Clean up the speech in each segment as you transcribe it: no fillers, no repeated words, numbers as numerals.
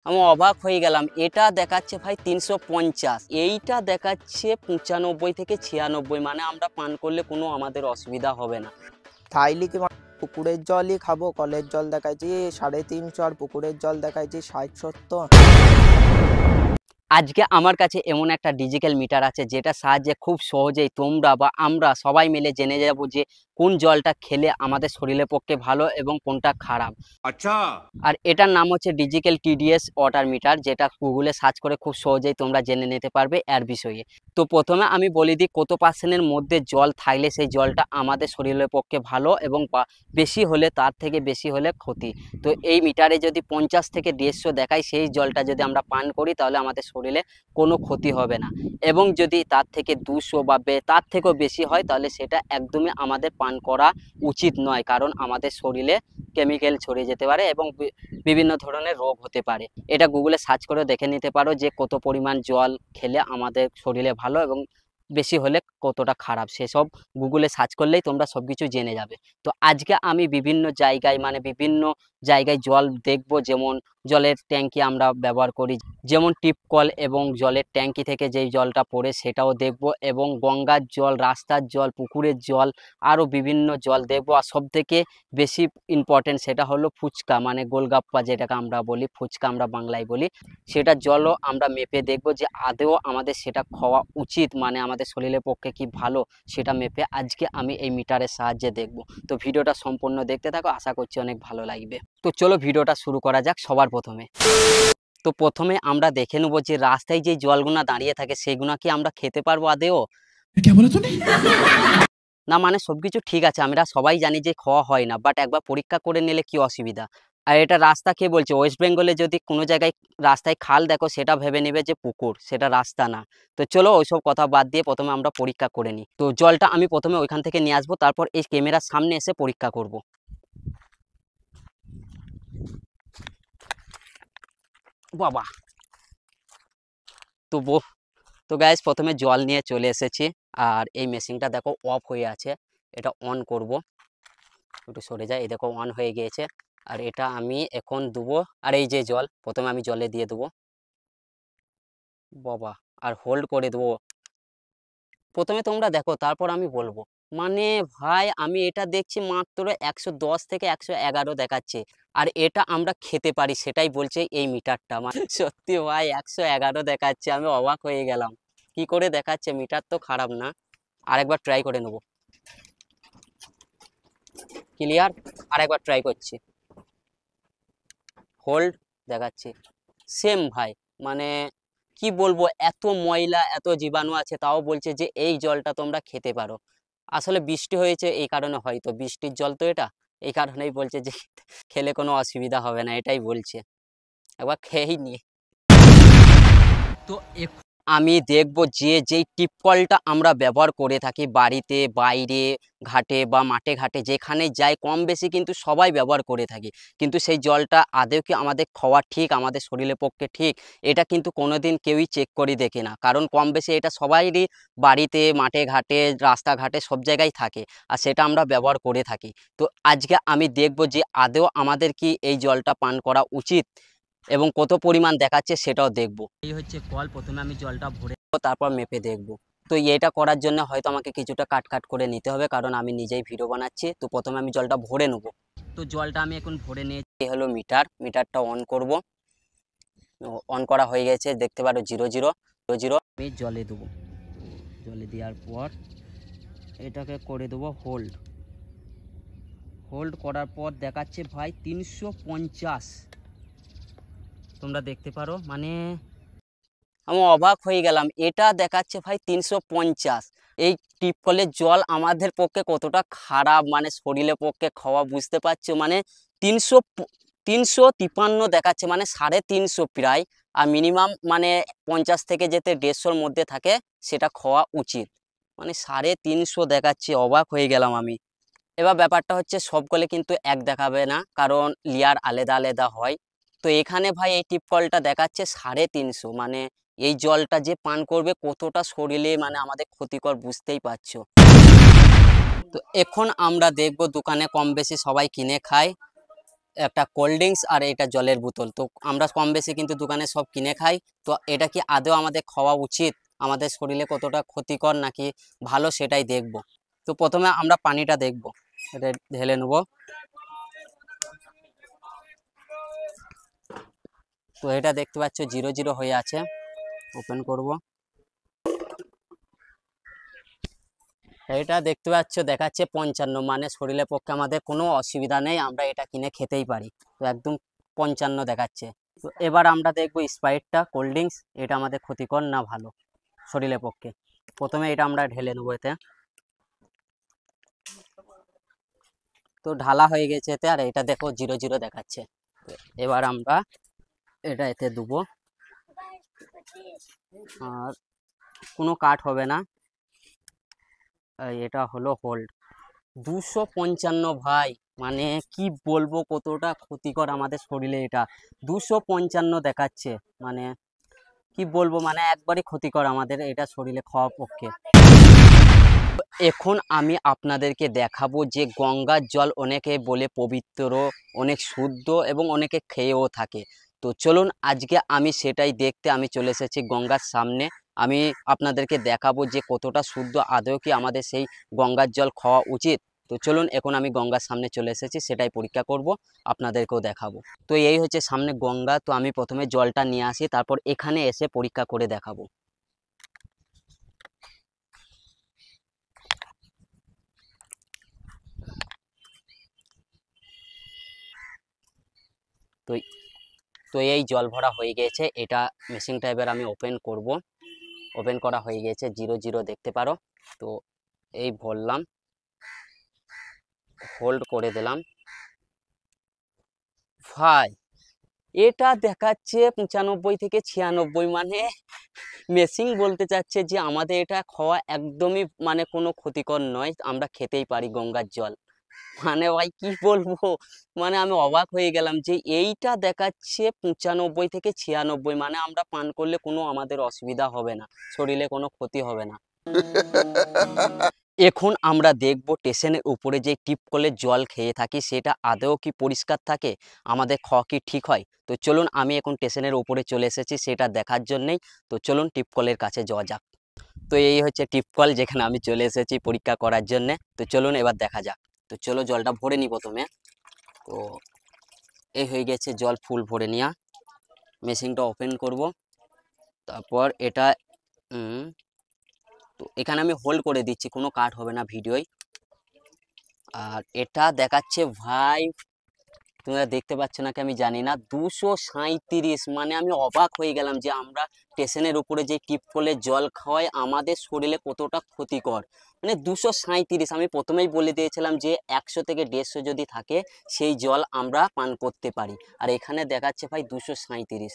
আমি অবাক হয়ে গেলাম, এটা দেখাচ্ছে ভাই 350, এইটা দেখাচ্ছে 95 থেকে 96, মানে আমরা পান করলে কোনো আমাদের অসুবিধা হবে না। থাইলি কি পুকুরের জলই খাবো? কলের জল দেখাইছি 350 আর পুকুরের জল দেখাইছি 60-70। আজকে আমার কাছে এমন একটা ডিজিটাল মিটার আছে যেটা সাহায্যে খুব সহজেই তোমরা বা আমরা সবাই মিলে জেনে যাব যে কোন জলটা খেলে আমাদের শরীরের পক্ষে ভালো এবং কোনটা খারাপ। আচ্ছা। আর এটার নাম হচ্ছে ডিজিটাল টিডিএস ওয়াটার মিটার, যেটা গুগলে সার্চ করে খুব সহজেই তোমরা জেনে নিতে পারবে এর বিষয়ে। তো প্রথমে আমি বলে দিই কত পার্সেন্টের মধ্যে জল থাকলে সেই জলটা আমাদের শরীরের পক্ষে ভালো এবং বেশি হলে তার থেকে বেশি হলে ক্ষতি। তো এই মিটারে যদি 50 থেকে 150 দেখায়, সেই জলটা যদি আমরা পান করি তাহলে আমাদের শরীরে কোনো ক্ষতি হবে না। এবং যদি তার থেকে 200 বা তার থেকেও বেশি হয় তাহলে সেটা একদমই আমাদের পান করা উচিত নয়, কারণ আমাদের শরীরে কেমিক্যাল ছড়িয়ে যেতে পারে এবং বিভিন্ন ধরনের রোগ হতে পারে। এটা গুগলে সার্চ করে দেখে নিতে পারো যে কত পরিমাণ জল খেলে আমাদের শরীরে ভালো এবং বেশি হলে কতটা খারাপ, সেসব গুগলে সার্চ করলেই তোমরা সবকিছু জেনে যাবে। তো আজকে আমি বিভিন্ন জায়গায় জল দেখব, যেমন জলের ট্যাঙ্কি আমরা ব্যবহার করি, যেমন টিপ কল এবং জলের ট্যাঙ্কি থেকে যেই জলটা পড়ে সেটাও দেখব, এবং গঙ্গার জল, রাস্তার জল, পুকুরের জল, আরও বিভিন্ন জল দেখব। আর সব থেকে বেশি ইম্পর্টেন্ট সেটা হলো ফুচকা, মানে গোলগাপ্পা যেটাকে আমরা বলি, ফুচকা আমরা বাংলায় বলি, সেটার জলও আমরা মেপে দেখব যে আদৌ আমাদের সেটা খাওয়া উচিত, মানে আমাদের শরীরের পক্ষে কি ভালো সেটা মেপে আজকে আমি এই মিটারের সাহায্যে দেখব। তো ভিডিওটা সম্পূর্ণ দেখতে থাকো, আশা করছি অনেক ভালো লাগবে। তো চলো ভিডিওটা শুরু করা যাক। সবার প্রথমে আমরা দেখে নেবো যে রাস্তায় যে জলগুনা দাঁড়িয়ে থাকে সেগুনা কি আমরা খেতে পারবো আদেও? না, মানে সবকিছু ঠিক আছে, আমরা সবাই জানি যে খাওয়া হয় না, বাট একবার পরীক্ষা করে নিলে কি অসুবিধা। আর এটা রাস্তা কে বলছে? ওয়েস্ট বেঙ্গলে যদি কোনো জায়গায় রাস্তায় খাল দেখো সেটা ভেবে নেবে যে পুকুর, সেটা রাস্তা না। তো চলো ওইসব কথা বাদ দিয়ে প্রথমে আমরা পরীক্ষা করে নিই। তো জলটা আমি প্রথমে ওইখান থেকে নিয়ে আসবো, তারপর এই ক্যামেরার সামনে এসে পরীক্ষা করব। বাবা, তো তো গাইস প্রথমে জল নিয়ে চলে এসেছি, আর এই মেশিনটা দেখো অফ হয়ে আছে, এটা অন করব। একটু সরে যায়, এই দেখো অন হয়ে গিয়েছে। আর এটা আমি এখন দেবো, আর এই যে জল প্রথমে আমি জলে দিয়ে দেবো বাবা, আর হোল্ড করে দেবো। প্রথমে তোমরা দেখো তারপর আমি বলবো। মানে ভাই আমি এটা দেখছি মাত্র 110 থেকে 111 দেখাচ্ছে, আর এটা আমরা খেতে পারি সেটাই বলছে এই মিটারটা। মানে সত্যি ভাই 111 দেখাচ্ছে, আমি অবাক হয়ে গেলাম কি করে দেখাচ্ছে, মিটার তো খারাপ না। আরেকবার ট্রাই করে নেবো। ক্লিয়ার। আরেকবার ট্রাই করছি, হোল্ড দেখাচ্ছে সেম ভাই। মানে কি বলবো, এত ময়লা এত জীবাণু আছে, তাও বলছে যে এই জলটা তোমরা খেতে পারো। আসলে বৃষ্টি হয়েছে এই কারণে, হয়তো বৃষ্টির জল তো এটা, এই কারণেই বলছে যে খেলে কোনো অসুবিধা হবে না, এটাই বলছে। একবার খেয়েই নিয়ে তো আমি দেখব যে যেই টিপ কলটা আমরা ব্যবহার করে থাকি বাড়িতে, বাইরে, ঘাটে বা মাঠে ঘাটে যেখানে যাই, কম বেশি কিন্তু সবাই ব্যবহার করে থাকি, কিন্তু সেই জলটা আদৌ কি আমাদের খাওয়া ঠিক, আমাদের শরীরের পক্ষে ঠিক, এটা কিন্তু কোনোদিন কেউই চেক করে দেখে না। কারণ কম বেশি এটা সবাইরই বাড়িতে, মাঠে ঘাটে, রাস্তাঘাটে সব জায়গায় থাকে, আর সেটা আমরা ব্যবহার করে থাকি। তো আজকে আমি দেখব যে আদৌ আমাদের কি এই জলটা পান করা উচিত এবং কত পরিমাণ দেখাচ্ছে সেটাও দেখব। এই হচ্ছে কল, প্রথমে আমি জলটা ভরে তারপর মেপে দেখব। তো এটা করার জন্য হয়তো আমাকে কিছুটা কাট করে নিতে হবে, কারণ আমি নিজেই ভিডিও বানাচ্ছি। তো প্রথমে আমি জলটা ভরে নেব। তো জলটা আমি এখন ভরে নিয়েছি। এই হলো মিটারটা অন করব। অন করা হয়ে গেছে, দেখতে পারো 0000। আমি জলে দেবো, জলে দেওয়ার পর এটাকে করে দেবো হোল্ড করার পর দেখাচ্ছে ভাই 350, তোমরা দেখতে পারো। মানে আমি অবাক হয়ে গেলাম, এটা দেখাচ্ছে ভাই 350। এই টিপ কলের জল আমাদের পক্ষে কতটা খারাপ, মানে শরীরের পক্ষে খাওয়া, বুঝতে পারছো? মানে 353 দেখাচ্ছে, মানে 350 প্রায়। আর মিনিমাম মানে 50 থেকে যেতে 150-র মধ্যে থাকে সেটা খাওয়া উচিত, মানে 350 দেখাচ্ছে। অবাক হয়ে গেলাম আমি। এবার ব্যাপারটা হচ্ছে সব কলে কিন্তু এক দেখাবে না, কারণ লেয়ার আলাদা আলাদা হয়। তো এখানে ভাই এই টিপ কলটা দেখাচ্ছে 350, মানে এই জলটা যে পান করবে কতটা শরীরে মানে আমাদের ক্ষতিকর, বুঝতেই পারছো। তো এখন আমরা দেখব, দোকানে কম বেশি সবাই কিনে খায়, একটা কোল্ড ড্রিঙ্কস আর এটা জলের বোতল। তো আমরা কম বেশি কিন্তু দোকানে সব কিনে খাই। তো এটা কি আদৌ আমাদের খাওয়া উচিত, আমাদের শরীরে কতটা ক্ষতিকর নাকি ভালো সেটাই দেখব। তো প্রথমে আমরা পানিটা দেখব, এটা ঢেলে নেব। তো এটা দেখতে পাচ্ছ 0 হয়ে আছে, ওপেন করব। এটা দেখতে পাচ্ছ দেখাচ্ছে 55, মানে শরীরের পক্ষে আমাদের কোনো অসুবিধা নেই, আমরা এটা কিনে খেতেই পারি। তো একদম 55 দেখাচ্ছে। তো এবার আমরা দেখব স্প্রাইটটা, কোল্ড ড্রিঙ্কস, এটা আমাদের ক্ষতিকর না ভালো শরীরের পক্ষে। প্রথমে এটা আমরা ঢেলে নেবো এতে। তো ঢালা হয়ে গেছে এতে, আর এটা দেখো 0 দেখাচ্ছে। তো এবার আমরা এটা এতে দেবো, আর কোনো কাট হবে না। এটা হলো হোল্ড 255 ভাই, মানে কি বলবো কতটা ক্ষতিকর আমাদের শরীরে। এটা 255 দেখাচ্ছে, মানে কি বলবো, মানে একবারই ক্ষতিকর আমাদের এটা শরীরে খাওয়ার পক্ষে। এখন আমি আপনাদেরকে দেখাবো যে গঙ্গার জল অনেকে বলে পবিত্র, অনেক শুদ্ধ এবং অনেকে খেয়েও থাকে। তো চলুন আজকে আমি সেটাই দেখতে আমি চলে এসেছি গঙ্গার সামনে। আমি আপনাদেরকে দেখাবো যে কতটা শুদ্ধ, আদৌ কি আমাদের সেই গঙ্গার জল খাওয়া উচিত। তো চলুন এখন আমি গঙ্গার সামনে চলে এসেছি, সেটাই পরীক্ষা করব, আপনাদেরকেও দেখাবো। তো এই হচ্ছে সামনে গঙ্গা। তো আমি প্রথমে জলটা নিয়ে আসি, তারপর এখানে এসে পরীক্ষা করে দেখাবো। তো তো এই জল ভরা হয়ে গিয়েছে, এটা মেশিনটা এবার আমি ওপেন করব। ওপেন করা হয়ে গিয়েছে, 0 দেখতে পারো। তো এই ভরলাম, হোল্ড করে দিলাম। ভাই এটা দেখাচ্ছে 95 থেকে 96, মানে মেশিন বলতে চাচ্ছে যে আমাদের এটা খাওয়া একদমই মানে কোনো ক্ষতিকর নয়, আমরা খেতেই পারি গঙ্গার জল। মানে ভাই কি বলবো, মানে আমি অবাক হয়ে গেলাম যে এইটা দেখাচ্ছে 95 থেকে 96, মানে আমরা পান করলে কোনো আমাদের অসুবিধা হবে না, শরীরে কোনো ক্ষতি হবে না। এখন আমরা দেখব স্টেশনের উপরে যে টিপ কলের জল খেয়ে থাকি সেটা আদৌ কি পরিষ্কার থাকে, আমাদের খাওয়া কি ঠিক হয়। তো চলুন আমি এখন স্টেশনের উপরে চলে এসেছি সেটা দেখার জন্যেই। তো চলুন টিপ কলের কাছে যাওয়া যাক। তো এই হচ্ছে টিপ কল, যেখানে আমি চলে এসেছি পরীক্ষা করার জন্যে। তো চলুন এবার দেখা যাক। তো চলো জলটা ভরে নিই প্রথমে। তো এই হয়ে গেছে জল ফুল ভরে নেওয়া। মেশিনটা ওপেন করব, তারপর এটা তো এখানে আমি হোল্ড করে দিচ্ছি, কোনো কাট হবে না ভিডিওয়। আর এটা দেখাচ্ছে ভাই, তোমরা দেখতে পাচ্ছ নাকি আমি জানি না, 237, মানে আমি অবাক হয়ে গেলাম যে আমরা স্টেশনের উপরে যে টিপ কলের জল খাওয়াই আমাদের শরীরে কতটা ক্ষতিকর। মানে 237, আমি প্রথমেই বলে দিয়েছিলাম যে 100 থেকে 150 যদি থাকে সেই জল আমরা পান করতে পারি, আর এখানে দেখাচ্ছে ভাই 237।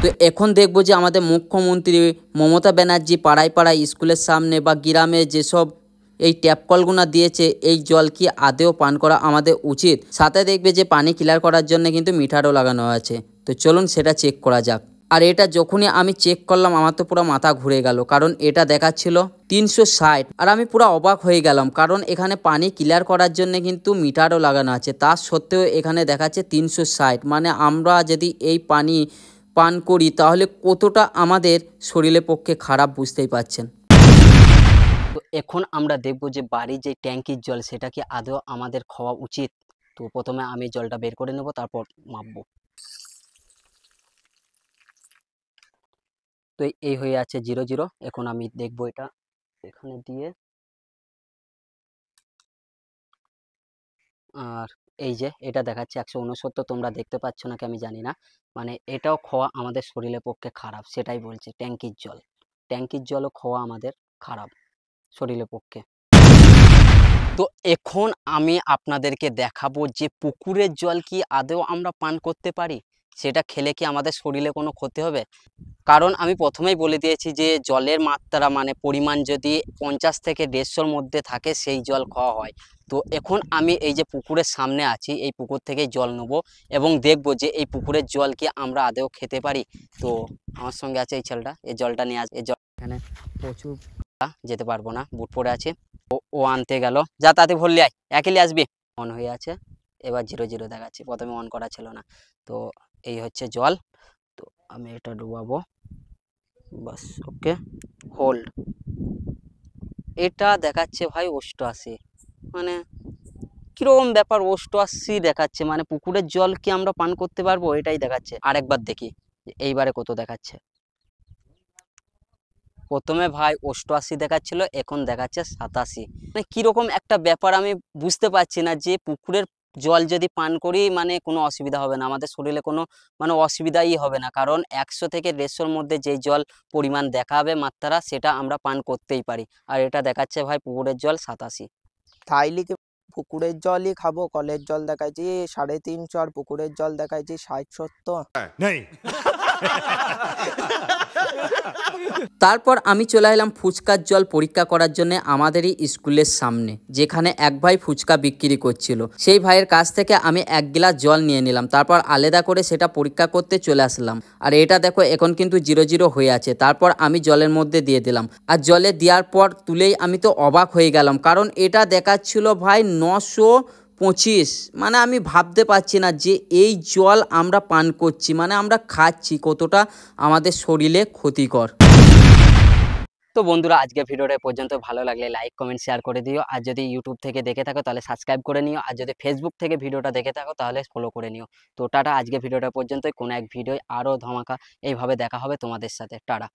তো এখন দেখব যে আমাদের মুখ্যমন্ত্রী মমতা ব্যানার্জি পাড়ায় পাড়ায় স্কুলের সামনে বা গ্রামে যেসব এই ট্যাপ কলগুলো দিয়েছে, এই জল কি আদেও পান করা আমাদের উচিত। সাথে দেখবে যে পানি ক্লিয়ার করার জন্য কিন্তু মিটারও লাগানো আছে। তো চলুন সেটা চেক করা যাক। আর এটা যখনই আমি চেক করলাম আমার তো পুরো মাথা ঘুরে গেল, কারণ এটা দেখাচ্ছিল 360, আর আমি পুরো অবাক হয়ে গেলাম কারণ এখানে পানি ক্লিয়ার করার জন্য কিন্তু মিটারও লাগানো আছে, তার সত্ত্বেও এখানে দেখাচ্ছে 360। মানে আমরা যদি এই পানি পান করি তাহলে কতটা আমাদের শরীরের পক্ষে খারাপ, বুঝতেই পারছেন। তো এখন আমরা দেখব যে বাড়ির যে ট্যাঙ্কির জল সেটা কি আদৌ আমাদের খাওয়া উচিত। তো প্রথমে আমি জলটা বের করে নেব, তারপর মাপবো। তো এই হয়ে আছে 0। এখন আমি দেখব এটা এখানে দিয়ে, আর এই যে এটা দেখাচ্ছে 169, তোমরা দেখতে পাচ্ছ নাকি আমি জানি না, মানে এটাও খাওয়া আমাদের শরীরের পক্ষে খারাপ, সেটাই বলছে ট্যাঙ্কির জল। ট্যাঙ্কির জলও খাওয়া আমাদের খারাপ শরীরের পক্ষে। তো এখন আমি আপনাদেরকে দেখাবো যে পুকুরের জল কি আদৌ আমরা পান করতে পারি, সেটা খেলে কি আমাদের শরীরে কোনো ক্ষতি হবে। কারণ আমি প্রথমেই বলে দিয়েছি যে জলের মাত্রা মানে পরিমাণ যদি 50 থেকে 150-র মধ্যে থাকে সেই জল খাওয়া হয়। তো এখন আমি এই যে পুকুরের সামনে আছি, এই পুকুর থেকেই জল নেব এবং দেখব যে এই পুকুরের জল কি আমরা আদৌ খেতে পারি। তো আমার সঙ্গে আছে এই ছেলেটা, এই জলটা নিয়ে এই জল এখানে প্রচুর যেতে পারবো না, বুট পরে আছে। ও আনতে গেল, যা তাতে ভরলি আয়, একইলে আসবি। অন হয়ে আছে, এবার 0 0 দেখাচ্ছে, প্রথমে অন করা ছিল না। তো এই হচ্ছে জল। তো আমি এটা ডুবাবো, বাস ওকে, হোল্ড। এটা দেখাচ্ছে ভাই 88, মানে কিরকম ব্যাপার, 88 দেখাচ্ছে, মানে পুকুরের জল কি আমরা পান করতে পারবো এটাই দেখাচ্ছে। আরেকবার দেখি এইবারে কত দেখাচ্ছে। প্রথমে ভাই 88 দেখাচ্ছিল, এখন দেখাচ্ছে 87। মানে কিরকম একটা ব্যাপার আমি বুঝতে পারছি না, যে পুকুরের জল যদি পান করি মানে কোনো অসুবিধা হবে না, আমাদের শরীরে কোনো মানে অসুবিধাই হবে না, কারণ 100 থেকে 150-র মধ্যে যেই জল পরিমাণ দেখাবে মাত্রা, সেটা আমরা পান করতেই পারি। আর এটা দেখাচ্ছে ভাই পুকুরের জল 87। তাইলে কি পুকুরের জলই খাবো? কলের জল দেখাইছি 350, আর পুকুরের জল দেখাইছি 60-70। नहीं। তারপর আমি চলে এলাম ফুচকার জল পরীক্ষা করার জন্য আমাদেরই স্কুলের সামনে, যেখানে এক ভাই ফুচকা বিক্রি করছিল। সেই ভাইয়ের কাছ থেকে আমি 1 গ্লাস জল নিয়ে নিলাম, তারপর আলাদা করে সেটা পরীক্ষা করতে চলে আসলাম। আর এটা দেখো এখন কিন্তু 0 0 হয়ে আছে। তারপর আমি জলের মধ্যে দিয়ে দিলাম, আর জলে দেওয়ার পর তুলেই আমি তো অবাক হয়ে গেলাম, কারণ এটা দেখাচ্ছিল ভাই 925। মানে আমি ভাবতে পারছি না যে এই জল আমরা পান করছি, মানে আমরা খাচ্ছি, কতটা আমাদের শরীরে ক্ষতিকর। তো বন্ধুরা, আজকে ভিডিওটা এ পর্যন্ত। ভালো লাগলে লাইক কমেন্ট শেয়ার করে দিও, আর যদি ইউটিউব থেকে দেখে থাকো তাহলে সাবস্ক্রাইব করে নিও, আর যদি ফেসবুক থেকে ভিডিওটা দেখে থাকো তাহলে ফলো করে নিও। তো টাটা, আজকে ভিডিওটা পর্যন্তই। কোনো এক ভিডিও আরও ধামাকা এইভাবে দেখা হবে তোমাদের সাথে। টাটা।